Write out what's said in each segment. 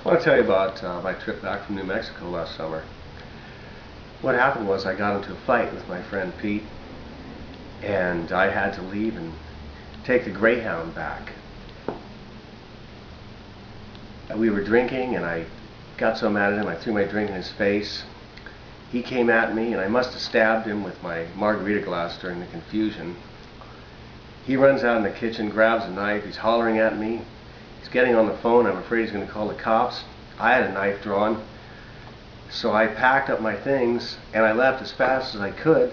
I want to tell you about my trip back from New Mexico last summer. What happened was I got into a fight with my friend Pete, and I had to leave and take the Greyhound back. We were drinking, and I got so mad at him I threw my drink in his face. He came at me, and I must have stabbed him with my margarita glass during the confusion. He runs out in the kitchen, grabs a knife, he's hollering at me. He's getting on the phone. I'm afraid he's going to call the cops. I had a knife drawn, so I packed up my things and I left as fast as I could.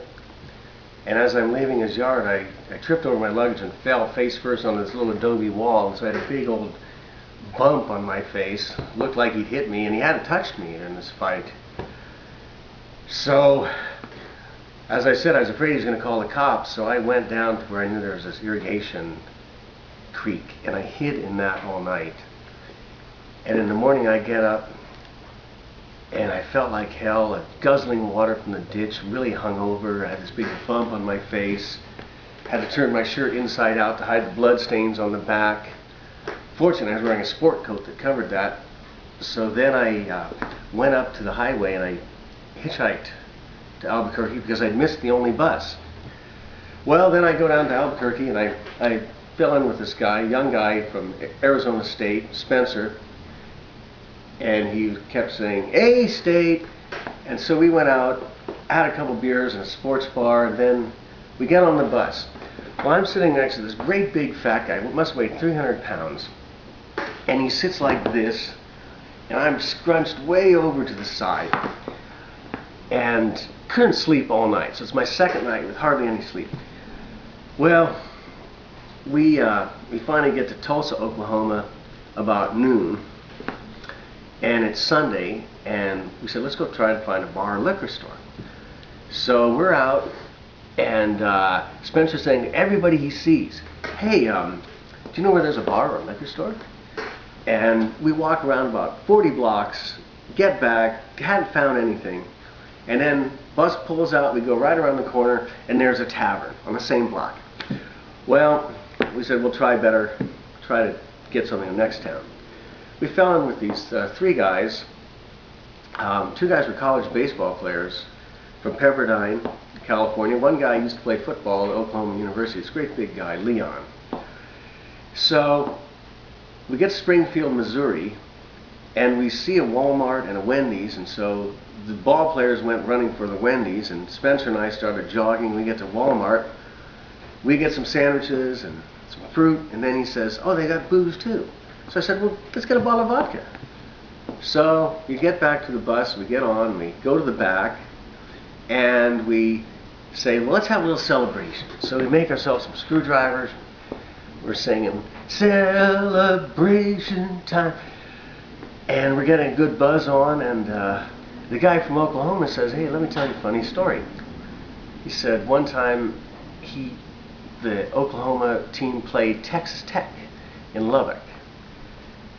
And as I'm leaving his yard, I tripped over my luggage and fell face first on this little adobe wall, and so I had a big old bump on my face. Looked like he'd hit me, and he hadn't touched me in this fight. So, as I said, I was afraid he was going to call the cops, so I went down to where I knew there was this irrigation creek, and I hid in that all night. And in the morning I get up, and I felt like hell, guzzling water from the ditch, really hungover. I had this big bump on my face, had to turn my shirt inside out to hide the blood stains on the back. Fortunately, I was wearing a sport coat that covered that. So then I went up to the highway and I hitchhiked to Albuquerque because I'd missed the only bus. Well, then I go down to Albuquerque and I fell in with this guy, young guy from Arizona State, Spencer, and he kept saying, "Hey, State!" And so we went out, had a couple beers in a sports bar, and then we get on the bus. Well, I'm sitting next to this great big fat guy, who must weigh 300 pounds, and he sits like this, and I'm scrunched way over to the side, and couldn't sleep all night. So it's my second night with hardly any sleep. Well, we finally get to Tulsa, Oklahoma about noon, and it's Sunday, and we said, let's go try to find a bar or liquor store. So we're out, and Spencer's saying to everybody he sees, "Hey, do you know where there's a bar or a liquor store?" And we walk around about 40 blocks, get back, hadn't found anything, and then bus pulls out, we go right around the corner, and there's a tavern on the same block. Well, we said we'll try to get something in the next town. We fell in with these three guys. Two guys were college baseball players from Pepperdine, California. One guy used to play football at Oklahoma University. This great big guy, Leon. So we get to Springfield, Missouri, and we see a Walmart and a Wendy's, and so the ball players went running for the Wendy's, and Spencer and I started jogging. We get to Walmart. We get some sandwiches and some fruit, and then he says, "Oh, they got booze too." So I said, "Well, let's get a bottle of vodka." So we get back to the bus, we get on, we go to the back, and we say, well, let's have a little celebration. So we make ourselves some screwdrivers. We're singing, "Celebration time." And we're getting a good buzz on, and the guy from Oklahoma says, "Hey, let me tell you a funny story." He said one time the Oklahoma team played Texas Tech in Lubbock.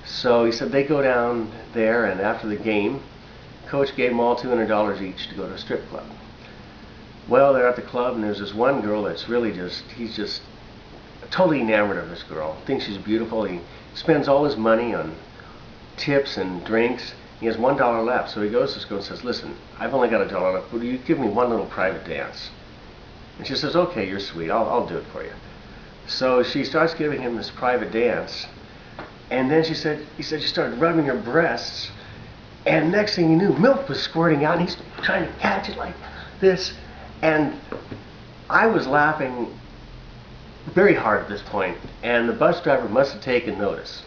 So he said they go down there, and after the game, coach gave them all $200 each to go to a strip club. Well, they're at the club, and there's this one girl that's really he's just totally enamored of this girl. Thinks she's beautiful. He spends all his money on tips and drinks. He has $1 left, so he goes to this girl and says, "Listen, I've only got $1 left. Will you give me one little private dance?" And she says, "Okay, you're sweet. I'll do it for you." So she starts giving him this private dance, and then he said she started rubbing her breasts, and next thing you knew, milk was squirting out, and he's trying to catch it like this, and I was laughing very hard at this point, and the bus driver must have taken notice,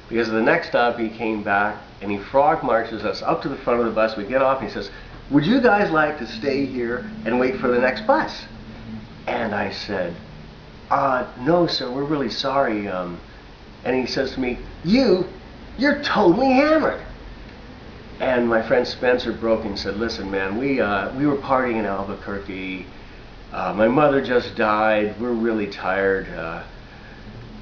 because the next stop he came back and he frog marches us up to the front of the bus. We get off, and he says, "Would you guys like to stay here and wait for the next bus?" And I said, "No, sir, we're really sorry." And he says to me, "You're totally hammered." And my friend Spencer broke and said, "Listen, man, we were partying in Albuquerque. My mother just died. We're really tired."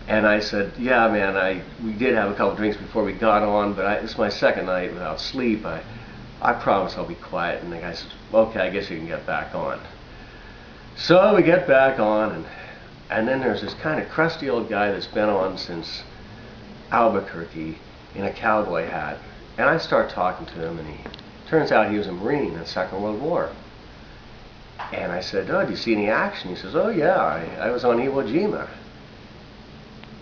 And I said, "Yeah, man, we did have a couple drinks before we got on, but this is my second night without sleep. I promise I'll be quiet." And the guy says, "Okay, I guess you can get back on." So we get back on, and then there's this kind of crusty old guy that's been on since Albuquerque in a cowboy hat, And I start talking to him, and he turns out he was a Marine in the Second World War. And I said, oh, do you see any action? He says, oh yeah, I was on Iwo Jima.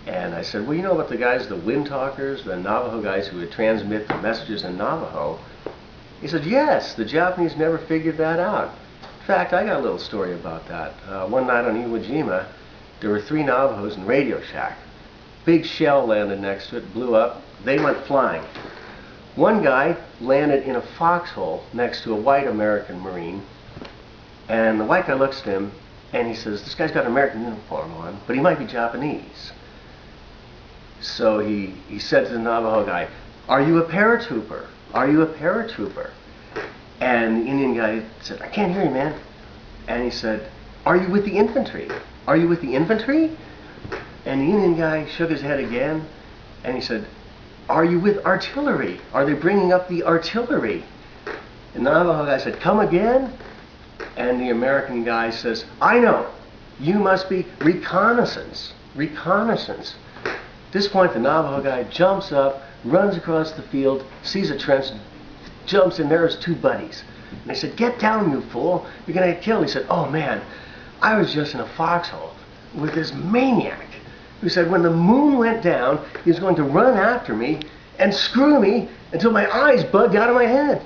And I said, well, you know about the guys, the wind talkers, the Navajo guys who would transmit the messages in Navajo? He said, yes, the Japanese never figured that out. In fact, I got a little story about that. One night on Iwo Jima, there were 3 Navajos in Radio Shack. Big shell landed next to it, blew up. They went flying. One guy landed in a foxhole next to a white American Marine. And the white guy looks at him and he says, this guy's got an American uniform on, but he might be Japanese. So he said to the Navajo guy, are you a paratrooper? Are you a paratrooper? And the Indian guy said, I can't hear you, man. And he said, are you with the infantry? Are you with the infantry? And the Indian guy shook his head again and he said, are you with artillery? Are they bringing up the artillery? And the Navajo guy said, come again? And the American guy says, I know, you must be reconnaissance, reconnaissance. At this point, the Navajo guy jumps up, runs across the field, sees a trench, jumps in, there's 2 buddies. And they said, get down, you fool, you're going to get killed. He said, oh man, I was just in a foxhole with this maniac who said when the moon went down, he was going to run after me and screw me until my eyes bugged out of my head.